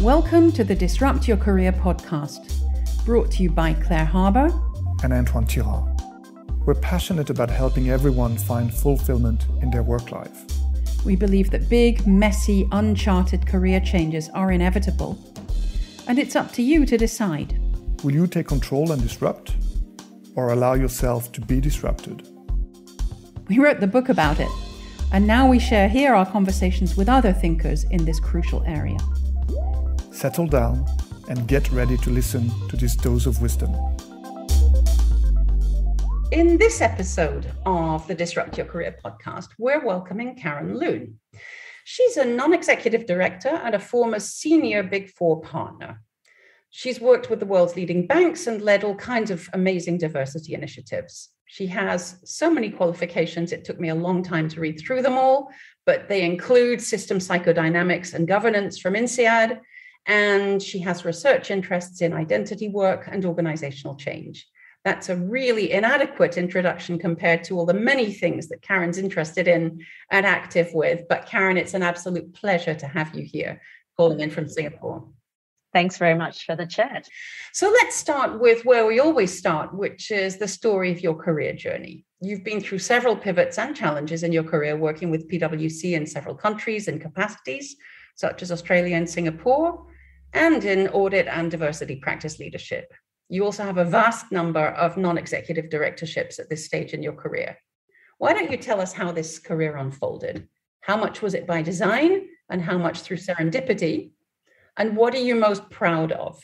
Welcome to the Disrupt Your Career podcast, brought to you by Claire Harbour and Antoine Tirard. We're passionate about helping everyone find fulfillment in their work life. We believe that big, messy, uncharted career changes are inevitable, and it's up to you to decide. Will you take control and disrupt, or allow yourself to be disrupted? We wrote the book about it, and now we share here our conversations with other thinkers in this crucial area. Settle down and get ready to listen to this dose of wisdom. In this episode of the Disrupt Your Career podcast, we're welcoming Karen Loon. She's a non-executive director and a former senior Big Four partner. She's worked with the world's leading banks and led all kinds of amazing diversity initiatives. She has so many qualifications, it took me a long time to read through them all, but they include system psychodynamics and governance from INSEAD, and she has research interests in identity work and organisational change. That's a really inadequate introduction compared to all the many things that Karen's interested in and active with. But Karen, it's an absolute pleasure to have you here, calling in from Singapore. Thanks very much for the chat. So let's start with where we always start, which is the story of your career journey. You've been through several pivots and challenges in your career, working with PwC in several countries and capacities, such as Australia and Singapore, and in audit and diversity practice leadership. You also have a vast number of non-executive directorships at this stage in your career. Why don't you tell us how this career unfolded? How much was it by design and how much through serendipity? And what are you most proud of?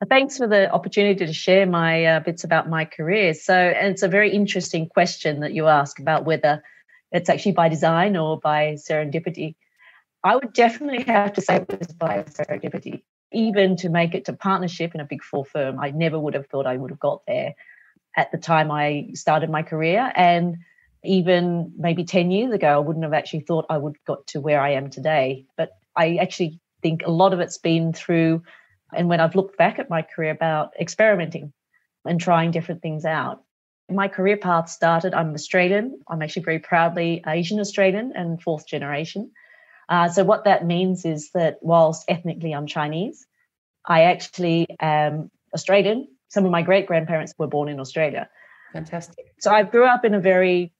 Thanks for the opportunity to share my bits about my career. And it's a very interesting question that you ask about whether it's actually by design or by serendipity. I would definitely have to say it was by serendipity. Even to make it to partnership in a Big Four firm, I never would have thought I would have got there at the time I started my career. And even maybe 10 years ago, I wouldn't have actually thought I would got to where I am today. But I actually think a lot of it's been through, and when I've looked back at my career, about experimenting and trying different things out. My career path started, I'm Australian. I'm actually very proudly Asian Australian and fourth generation. So what that means is that whilst ethnically I'm Chinese, I actually am Australian. Some of my great-grandparents were born in Australia. Fantastic. So I grew up in a very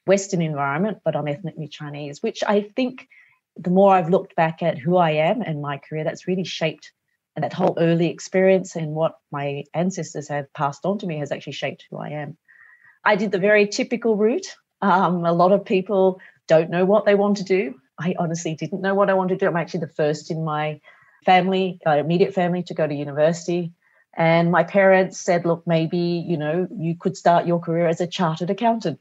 Western environment, but I'm ethnically Chinese, which I think the more I've looked back at who I am and my career, that's really shaped, and that whole early experience and what my ancestors have passed on to me has actually shaped who I am. I did the very typical route. A lot of people don't know what they want to do. I honestly didn't know what I wanted to do. I'm actually the first in my family, immediate family, to go to university. And my parents said, look, maybe, you could start your career as a chartered accountant.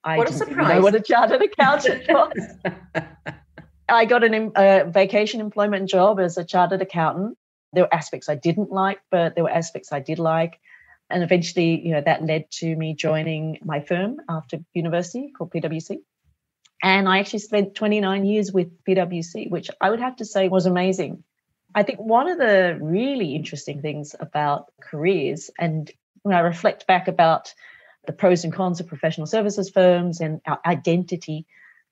What a surprise. I didn't know what a chartered accountant was. I got a vacation employment job as a chartered accountant. There were aspects I didn't like, but there were aspects I did like. And eventually, that led to me joining my firm after university called PwC. And I actually spent 29 years with PwC, which I would have to say was amazing. I think one of the really interesting things about careers, and when I reflect back about the pros and cons of professional services firms and our identity,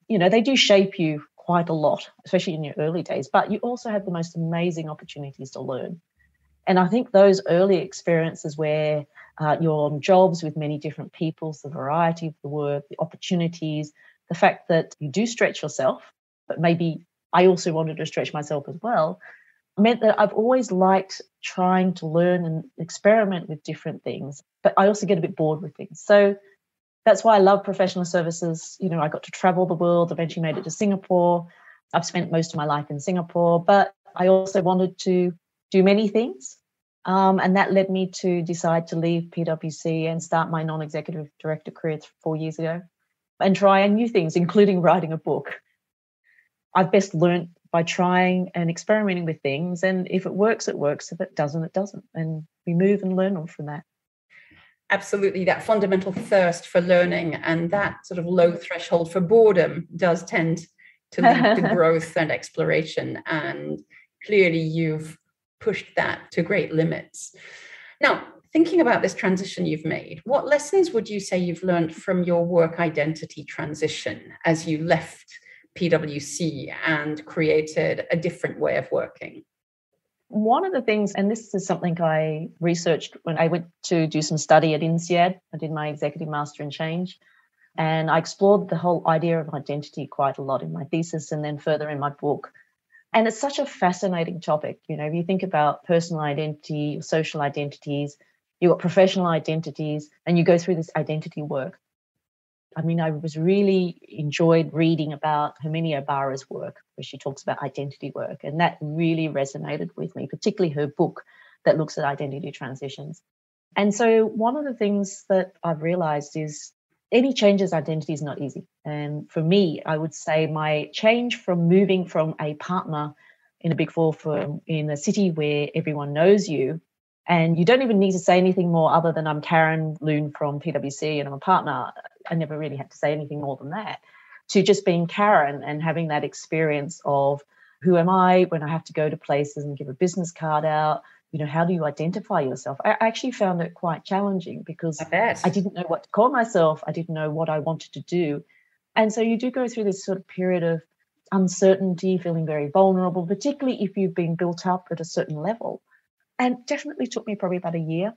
they do shape you quite a lot, especially in your early days, but you also have the most amazing opportunities to learn. And I think those early experiences where you're on jobs with many different people, the variety of the work, the opportunities, the fact that you do stretch yourself, but maybe I also wanted to stretch myself as well, meant that I've always liked trying to learn and experiment with different things, but I also get a bit bored with things. So that's why I love professional services. I got to travel the world, eventually made it to Singapore. I've spent most of my life in Singapore, but I also wanted to do many things. And that led me to decide to leave PwC and start my non-executive director career 4 years ago and try new things, including writing a book. I've best learned by trying and experimenting with things. And if it works, it works. If it doesn't, it doesn't. And we move and learn on from that. Absolutely. That fundamental thirst for learning and that sort of low threshold for boredom does tend to lead to growth and exploration. And clearly you've pushed that to great limits. Now, thinking about this transition you've made, what lessons would you say you've learned from your work identity transition as you left PwC and created a different way of working? One of the things, and this is something I researched when I went to do some study at INSEAD, I did my Executive Master in Change, and I explored the whole idea of identity quite a lot in my thesis and then further in my book. And it's such a fascinating topic. You know, if you think about personal identity, social identities, you've got professional identities, and you go through this identity work. I mean, I was really enjoyed reading about Herminia Barra's work, where she talks about identity work. And that really resonated with me, particularly her book that looks at identity transitions. And so one of the things that I've realized is any changes identity is not easy. And for me, I would say my change from moving from a partner in a Big Four firm in a city where everyone knows you, and you don't even need to say anything more other than I'm Karen Loon from PwC and I'm a partner. I never really had to say anything more than that, to just being Karen and having that experience of who am I when I have to go to places and give a business card out. You know, how do you identify yourself? I actually found it quite challenging because I didn't know what to call myself. I didn't know what I wanted to do. And so you do go through this sort of period of uncertainty, feeling very vulnerable, particularly if you've been built up at a certain level. And definitely took me probably about a year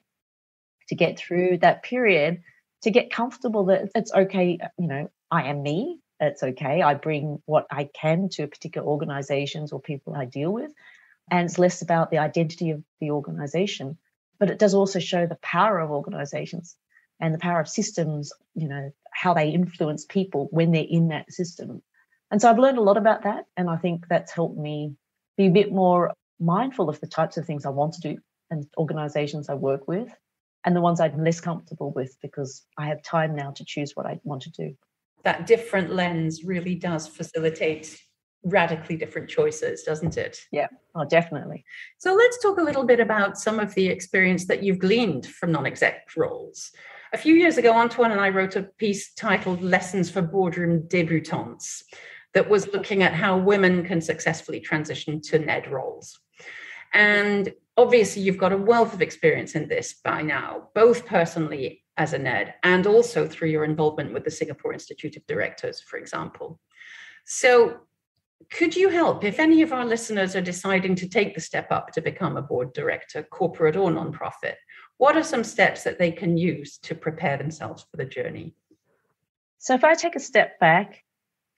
to get through that period, to get comfortable that it's okay, you know, I am me, it's okay. I bring what I can to particular organizations or people I deal with. And it's less about the identity of the organization, but it does also show the power of organizations and the power of systems, you know, how they influence people when they're in that system. And so I've learned a lot about that. And I think that's helped me be a bit more mindful of the types of things I want to do and organizations I work with and the ones I'm less comfortable with, because I have time now to choose what I want to do. That different lens really does facilitate radically different choices, doesn't it? Yeah, oh, definitely. So let's talk a little bit about some of the experience that you've gleaned from non-exec roles. A few years ago, Antoine and I wrote a piece titled Lessons for Boardroom Debutantes that was looking at how women can successfully transition to NED roles. And obviously, you've got a wealth of experience in this by now, both personally as a NED and also through your involvement with the Singapore Institute of Directors, for example. So could you help if any of our listeners are deciding to take the step up to become a board director, corporate or nonprofit? What are some steps that they can use to prepare themselves for the journey? So if I take a step back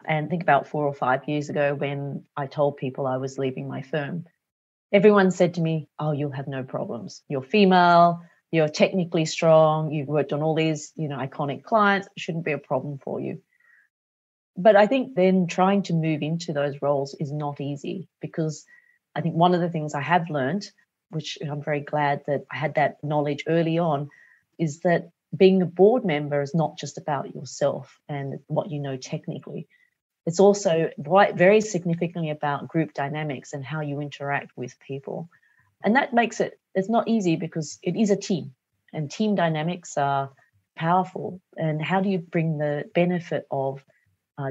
and think about 4 or 5 years ago when I told people I was leaving my firm, everyone said to me, oh, you'll have no problems. You're female, you're technically strong, you've worked on all these, you know, iconic clients, it shouldn't be a problem for you. But I think then trying to move into those roles is not easy, because I think one of the things I have learned, which I'm very glad that I had that knowledge early on, is that being a board member is not just about yourself and what you know technically. It's also very significantly about group dynamics and how you interact with people. And that makes it's not easy because it is a team, and team dynamics are powerful. And how do you bring the benefit of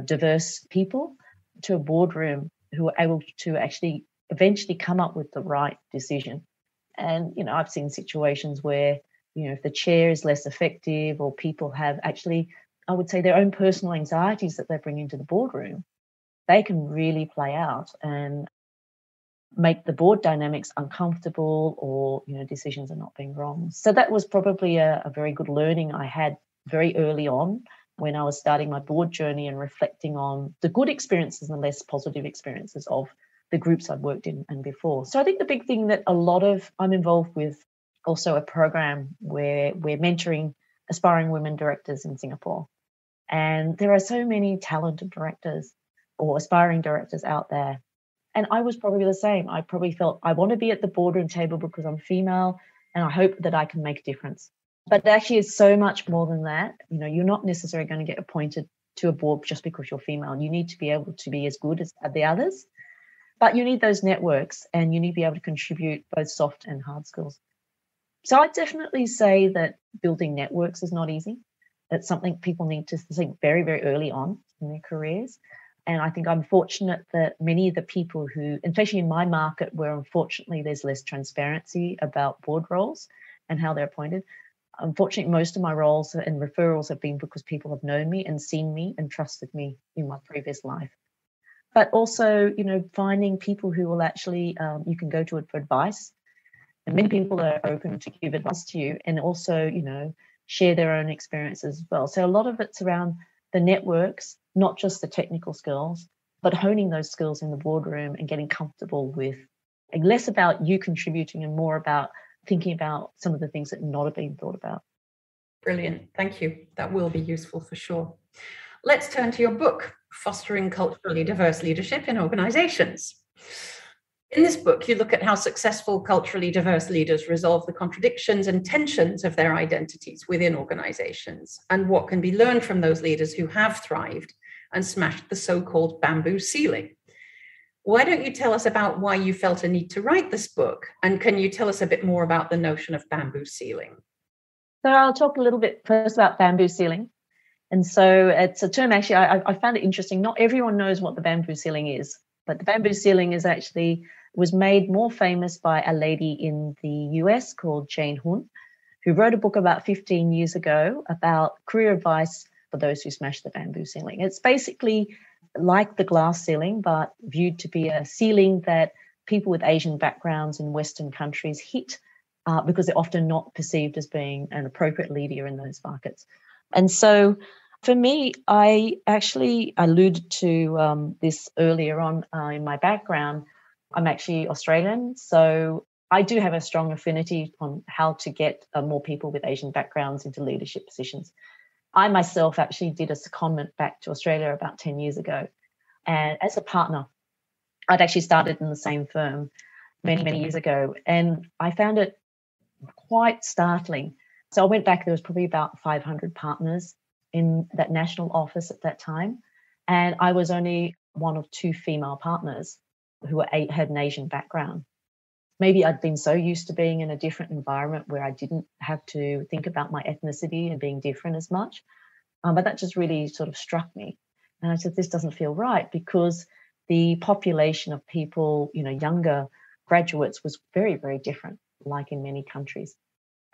diverse people to a boardroom who are able to actually eventually come up with the right decision? And, you know, I've seen situations where, you know, if the chair is less effective or people have actually, I would say, their own personal anxieties that they bring into the boardroom, they can really play out and make the board dynamics uncomfortable, or, you know, decisions are not being wrong. So that was probably a very good learning I had very early on when I was starting my board journey and reflecting on the good experiences and less positive experiences of the groups I've worked in and before. So I think the big thing that I'm involved with also a program where we're mentoring aspiring women directors in Singapore. And there are so many talented directors or aspiring directors out there. And I was probably the same. I probably felt I want to be at the boardroom table because I'm female and I hope that I can make a difference. But it actually is so much more than that. You know, you're not necessarily going to get appointed to a board just because you're female. You need to be able to be as good as the others. But you need those networks and you need to be able to contribute both soft and hard skills. So I'd definitely say that building networks is not easy. It's something people need to think very, very early on in their careers. And I think I'm fortunate that many of the people who, especially in my market, where unfortunately there's less transparency about board roles and how they're appointed, unfortunately, most of my roles and referrals have been because people have known me and seen me and trusted me in my previous life. but also, finding people who will actually, you can go to it for advice. And many people are open to give advice to you and also, share their own experiences as well. So a lot of it's around the networks, not just the technical skills, but honing those skills in the boardroom and getting comfortable with, and less about you contributing and more about thinking about some of the things that not have been thought about. Brilliant. Thank you. That will be useful for sure. Let's turn to your book, Fostering Culturally Diverse Leadership in Organizations. In this book, you look at how successful culturally diverse leaders resolve the contradictions and tensions of their identities within organizations and what can be learned from those leaders who have thrived and smashed the so-called bamboo ceiling. Why don't you tell us about why you felt a need to write this book? And can you tell us a bit more about the notion of bamboo ceiling? So I'll talk a little bit first about bamboo ceiling. And so it's a term, actually, I found it interesting. Not everyone knows what the bamboo ceiling is, but the bamboo ceiling was made more famous by a lady in the US called Jane Hun, who wrote a book about 15 years ago about career advice for those who smash the bamboo ceiling. It's basically like the glass ceiling, but viewed to be a ceiling that people with Asian backgrounds in Western countries hit because they're often not perceived as being an appropriate leader in those markets. And so for me, I actually alluded to this earlier on in my background. I'm actually Australian, so I do have a strong affinity on how to get more people with Asian backgrounds into leadership positions. I myself actually did a secondment back to Australia about 10 years ago. And as a partner, I'd actually started in the same firm many, many years ago. And I found it quite startling. So I went back, there was probably about 500 partners in that national office at that time. And I was only one of two female partners who had an Asian background. Maybe I'd been so used to being in a different environment where I didn't have to think about my ethnicity and being different as much. But that just really sort of struck me. And I said, this doesn't feel right, because the population of people, younger graduates was very, very different, like in many countries.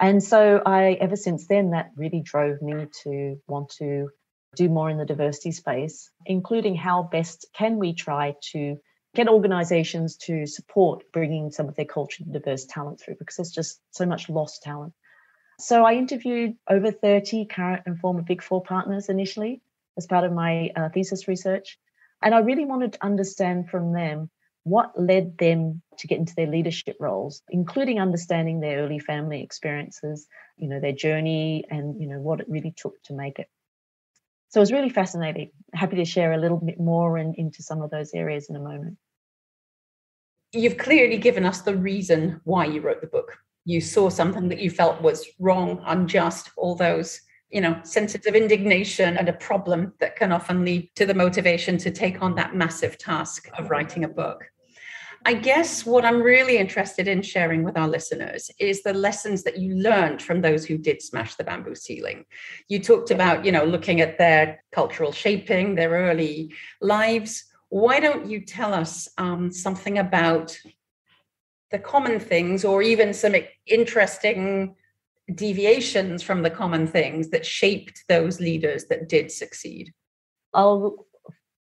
And so ever since then, that really drove me to want to do more in the diversity space, including how best can we try to get organizations to support bringing some of their culturally diverse talent through, because there's just so much lost talent. So I interviewed over 30 current and former Big Four partners initially as part of my thesis research. And I really wanted to understand from them what led them to get into their leadership roles, including understanding their early family experiences, their journey and, what it really took to make it. So it was really fascinating. Happy to share a little bit more into some of those areas in a moment. You've clearly given us the reason why you wrote the book. You saw something that you felt was wrong, unjust, all those, senses of indignation and a problem that can often lead to the motivation to take on that massive task of writing a book. I guess what I'm really interested in sharing with our listeners is the lessons that you learned from those who did smash the bamboo ceiling. You talked about, looking at their cultural shaping, their early lives. Why don't you tell us something about the common things, or even some interesting deviations from the common things that shaped those leaders that did succeed? I'll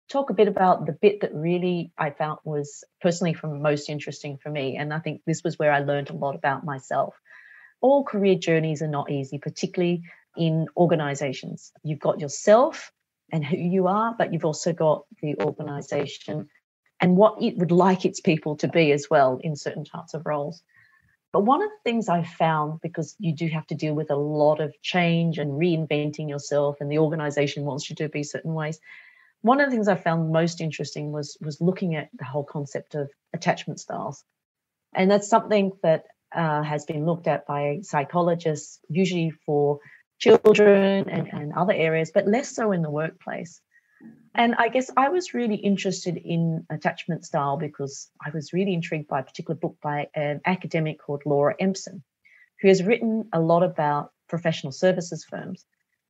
talk a bit about the bit that really I found was personally most interesting for me. And I think this was where I learned a lot about myself. All career journeys are not easy, particularly in organizations. You've got yourself and who you are, but you've also got the organization and what it would like its people to be as well in certain types of roles. But one of the things I found, because you do have to deal with a lot of change and reinventing yourself, and the organization wants you to be certain ways, one of the things I found most interesting was looking at the whole concept of attachment styles. And that's something that has been looked at by psychologists, usually for children and other areas, but less so in the workplace. And I guess I was really interested in attachment style because I was really intrigued by a particular book by an academic called Laura Empson, who has written a lot about professional services firms.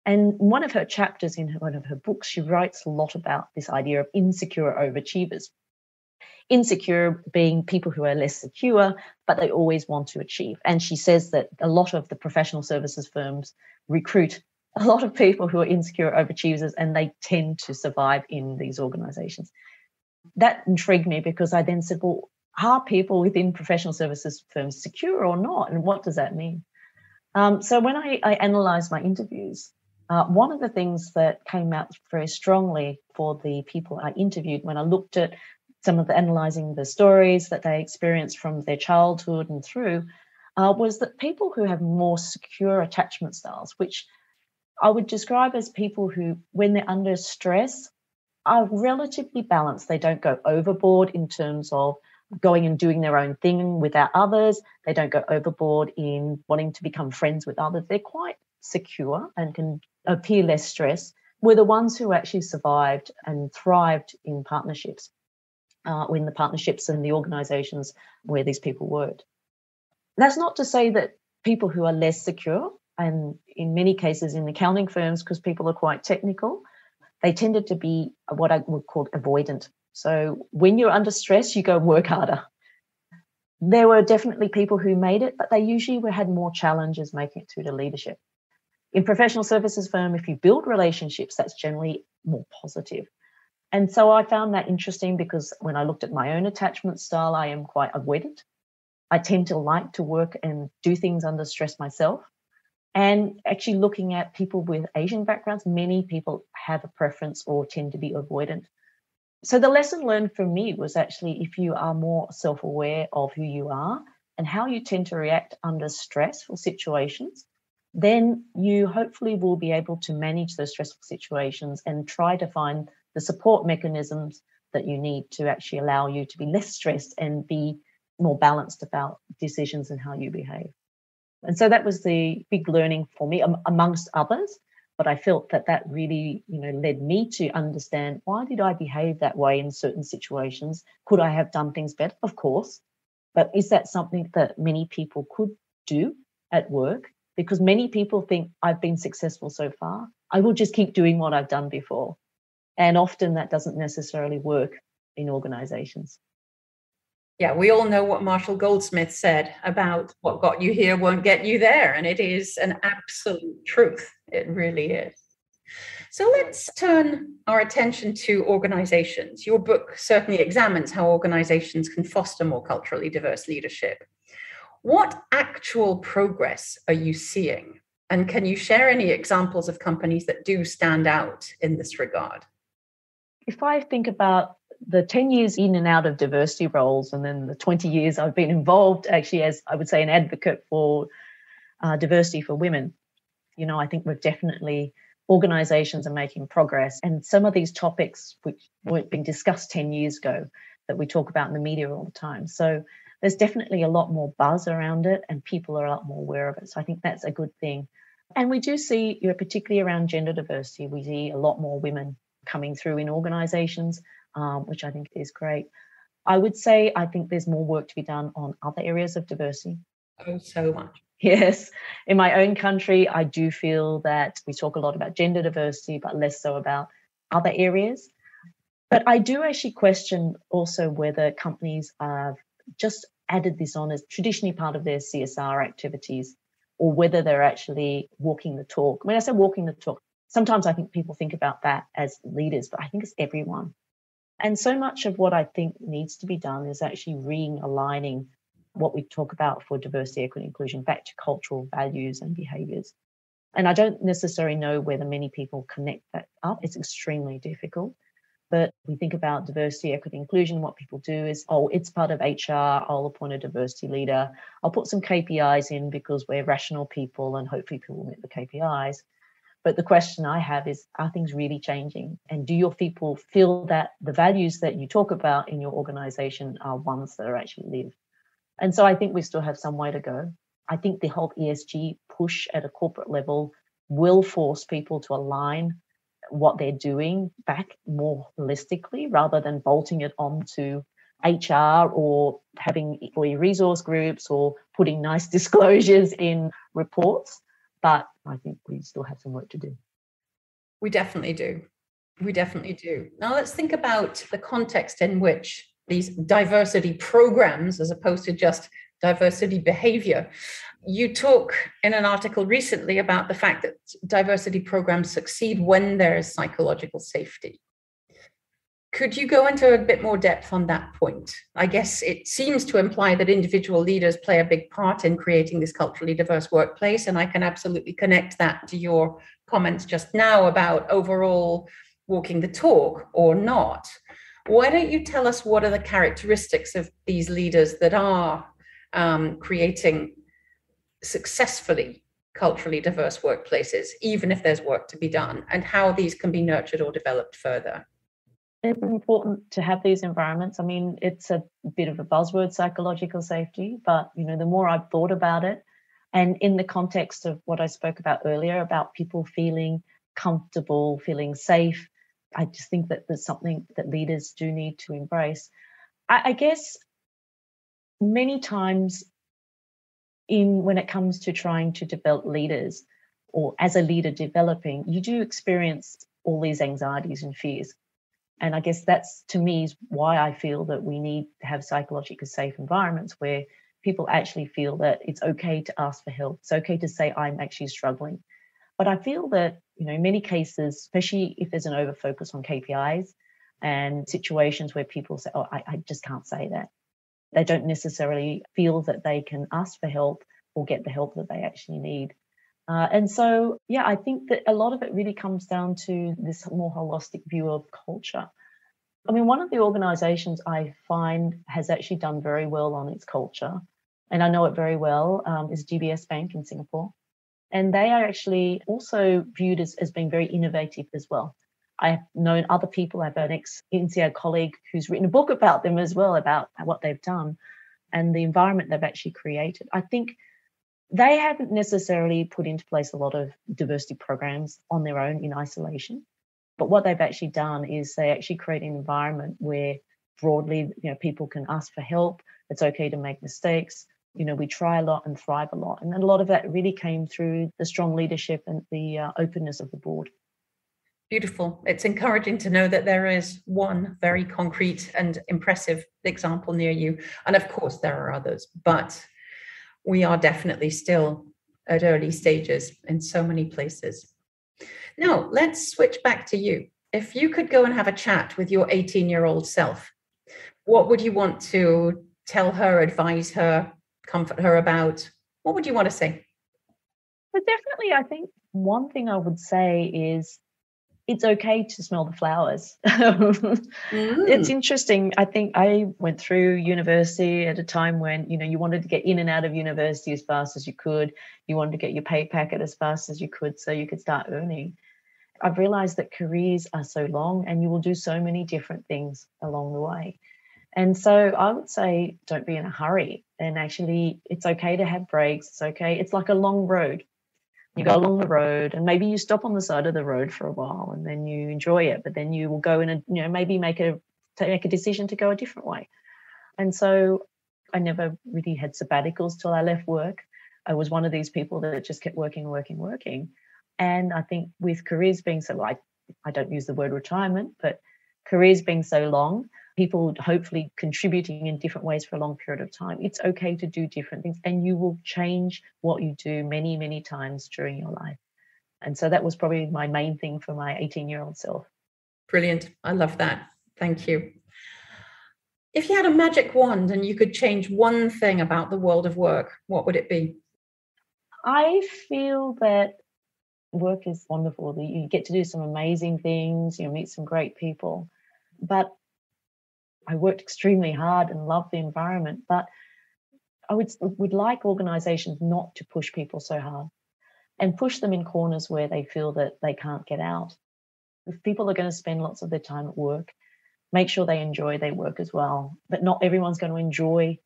And one of her chapters in one of her books, she writes a lot about this idea of insecure overachievers. Insecure being people who are less secure, but they always want to achieve. And she says that a lot of the professional services firms recruit a lot of people who are insecure overachievers, and they tend to survive in these organizations. That intrigued me because I then said, well, are people within professional services firms secure or not? And what does that mean? So when I analysed my interviews, one of the things that came out very strongly for the people I interviewed when I looked at some of the analysing the stories that they experienced from their childhood and through, was that people who have more secure attachment styles, which I would describe as people who, when they're under stress, are relatively balanced. They don't go overboard in terms of going and doing their own thing without others. They don't go overboard in wanting to become friends with others. They're quite secure and can appear less stressed, were the ones who actually survived and thrived in partnerships, in the partnerships and the organisations where these people worked. That's not to say that people who are less secure, and in many cases in accounting firms, because people are quite technical, they tended to be what I would call avoidant. So when you're under stress, you go work harder. There were definitely people who made it, but they usually had more challenges making it through to leadership. In professional services firm, if you build relationships, that's generally more positive. And so I found that interesting because when I looked at my own attachment style, I am quite avoidant. I tend to like to work and do things under stress myself. And actually looking at people with Asian backgrounds, many people have a preference or tend to be avoidant. So the lesson learned for me was actually if you are more self-aware of who you are and how you tend to react under stressful situations, then you hopefully will be able to manage those stressful situations and try to find the support mechanisms that you need to actually allow you to be less stressed and be more balanced about decisions and how you behave. And so that was the big learning for me, amongst others. But I felt that really, led me to understand, why did I behave that way in certain situations? Could I have done things better? Of course. But is that something that many people could do at work? Because many people think, I've been successful so far, I will just keep doing what I've done before. And often that doesn't necessarily work in organizations. Yeah, we all know what Marshall Goldsmith said about what got you here won't get you there. And it is an absolute truth. It really is. So let's turn our attention to organizations. Your book certainly examines how organizations can foster more culturally diverse leadership. What actual progress are you seeing? And can you share any examples of companies that do stand out in this regard? If I think about the 10 years in and out of diversity roles, and then the 20 years I've been involved actually as, I would say, an advocate for diversity for women, I think we've definitely, organisations are making progress. And some of these topics which weren't being discussed 10 years ago that we talk about in the media all the time. So there's definitely a lot more buzz around it and people are a lot more aware of it. So I think that's a good thing. And we do see, particularly around gender diversity, we see a lot more women coming through in organisations, which I think is great. I would say I think there's more work to be done on other areas of diversity. Oh, so much. Yes. In my own country, I do feel that we talk a lot about gender diversity, but less so about other areas. But I do actually question also whether companies have just added this on as traditionally part of their CSR activities, or whether they're actually walking the talk. When I say walking the talk, sometimes I think people think about that as leaders, but I think it's everyone. And so much of what I think needs to be done is actually realigning what we talk about for diversity, equity, inclusion back to cultural values and behaviours. And I don't necessarily know whether many people connect that up. It's extremely difficult. But we think about diversity, equity, inclusion. What people do is, it's part of HR. I'll appoint a diversity leader. I'll put some KPIs in because we're rational people and hopefully people will meet the KPIs. But the question I have is, are things really changing? And do your people feel that the values that you talk about in your organisation are ones that are actually lived? And so I think we still have some way to go. I think the whole ESG push at a corporate level will force people to align what they're doing back more holistically rather than bolting it onto HR or having employee resource groups or putting nice disclosures in reports. But I think we still have some work to do. We definitely do. We definitely do. Now let's think about the context in which these diversity programs, as opposed to just diversity behavior. You talk in an article recently about the fact that diversity programs succeed when there is psychological safety. Could you go into a bit more depth on that point? I guess it seems to imply that individual leaders play a big part in creating this culturally diverse workplace. And I can absolutely connect that to your comments just now about overall walking the talk or not. Why don't you tell us what are the characteristics of these leaders that are creating successfully culturally diverse workplaces, even if there's work to be done, and how these can be nurtured or developed further? It's important to have these environments. I mean, it's a bit of a buzzword, psychological safety, but, the more I've thought about it, and in the context of what I spoke about earlier, about people feeling comfortable, feeling safe, I just think that there's something that leaders do need to embrace. I guess many times when it comes to trying to develop leaders, or as a leader developing, you do experience all these anxieties and fears. And I guess that's, to me, is why I feel that we need to have psychologically safe environments where people actually feel that it's okay to ask for help. It's okay to say, I'm actually struggling. But I feel that, in many cases, especially if there's an over-focus on KPIs and situations where people say, oh, I just can't say that. They don't necessarily feel that they can ask for help or get the help that they actually need. And so, I think that a lot of it really comes down to this more holistic view of culture. I mean, one of the organisations I find has actually done very well on its culture, and I know it very well, is GBS Bank in Singapore. And they are actually also viewed as being very innovative as well. I've known other people. I have an ex-INSEAD colleague who's written a book about them as well, about what they've done and the environment they've actually created. I think they haven't necessarily put into place a lot of diversity programs on their own in isolation. But what they've actually done is they actually create an environment where broadly, people can ask for help. It's okay to make mistakes. We try a lot and thrive a lot. And a lot of that really came through the strong leadership and the openness of the board. Beautiful. It's encouraging to know that there is one very concrete and impressive example near you. And of course, there are others, but we are definitely still at early stages in so many places. Now, let's switch back to you. If you could go and have a chat with your 18-year-old self, what would you want to tell her, advise her, comfort her about? What would you want to say? But definitely, I think one thing I would say is it's okay to smell the flowers. It's interesting. I think I went through university at a time when, you wanted to get in and out of university as fast as you could. You wanted to get your pay packet as fast as you could so you could start earning. I've realized that careers are so long and you will do so many different things along the way. And so I would say don't be in a hurry. And actually, it's okay to have breaks. It's okay. It's like a long road. You go along the road and maybe you stop on the side of the road for a while and then you enjoy it, but then you will go in and, maybe make a decision to go a different way. And so I never really had sabbaticals till I left work. I was one of these people that just kept working. And I think with careers being so, I don't use the word retirement, but careers being so long, people hopefully contributing in different ways for a long period of time, it's okay to do different things and you will change what you do many, many times during your life. And so that was probably my main thing for my 18-year-old self. Brilliant. I love that. Thank you. If you had a magic wand and you could change one thing about the world of work, what would it be? I feel that work is wonderful. You get to do some amazing things, meet some great people. But I worked extremely hard and loved the environment, but I would like organisations not to push people so hard and push them in corners where they feel that they can't get out. If people are going to spend lots of their time at work, make sure they enjoy their work as well, but not everyone's going to enjoy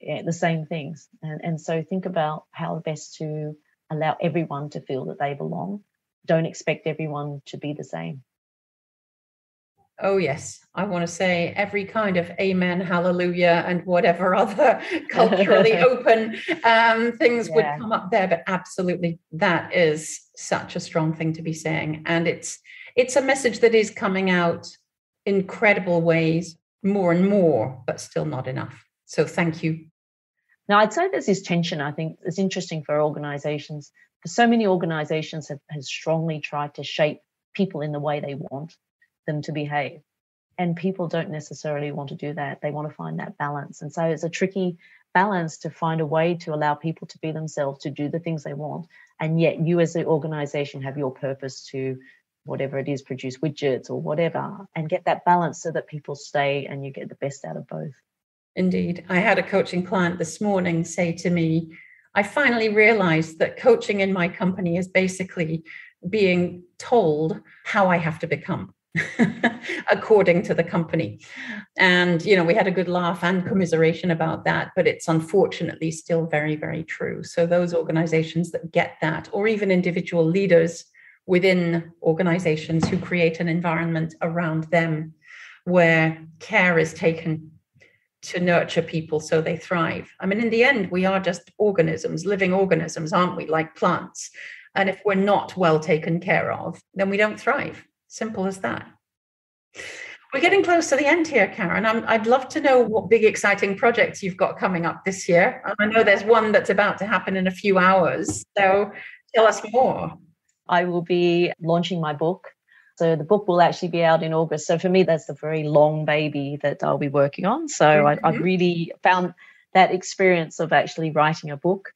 the same things. And so think about how best to allow everyone to feel that they belong. Don't expect everyone to be the same. Oh, yes. I want to say every kind of amen, hallelujah, and whatever other culturally open things would come up there. But absolutely, that is such a strong thing to be saying. And it's a message that is coming out in incredible ways, more and more, but still not enough. So thank you. Now, I'd say there's this tension. I think it's interesting for organizations, because so many organizations have strongly tried to shape people in the way they want them to behave. And people don't necessarily want to do that. They want to find that balance. And so it's a tricky balance to find a way to allow people to be themselves, to do the things they want. And yet you as the organization have your purpose to, whatever it is, produce widgets or whatever, and get that balance so that people stay and you get the best out of both. Indeed. I had a coaching client this morning say to me, I finally realized that coaching in my company is basically being told how I have to become according to the company. And, we had a good laugh and commiseration about that, but it's unfortunately still very, very true. So those organizations that get that, or even individual leaders within organizations who create an environment around them where care is taken to nurture people so they thrive. I mean, in the end, we are just organisms, living organisms, aren't we? Like plants. And if we're not well taken care of, then we don't thrive. Simple as that. We're getting close to the end here, Karen. I'd love to know what big, exciting projects you've got coming up this year. I know there's one that's about to happen in a few hours. So tell us more. I will be launching my book. So the book will actually be out in August. So for me, that's the very long baby that I'll be working on. So I've really found that experience of actually writing a book,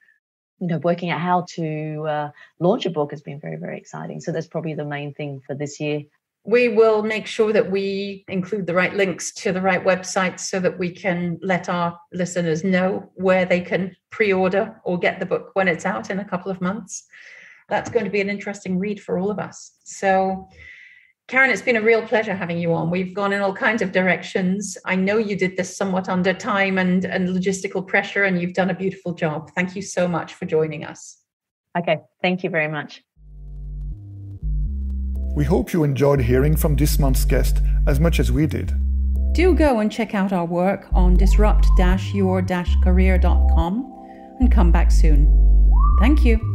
working out how to launch a book has been very, very exciting. So that's probably the main thing for this year. We will make sure that we include the right links to the right websites so that we can let our listeners know where they can pre-order or get the book when it's out in a couple of months. That's going to be an interesting read for all of us. So, Karen, it's been a real pleasure having you on. We've gone in all kinds of directions. I know you did this somewhat under time and logistical pressure, and you've done a beautiful job. Thank you so much for joining us. Okay, thank you very much. We hope you enjoyed hearing from this month's guest as much as we did. Do go and check out our work on disrupt-your-career.com and come back soon. Thank you.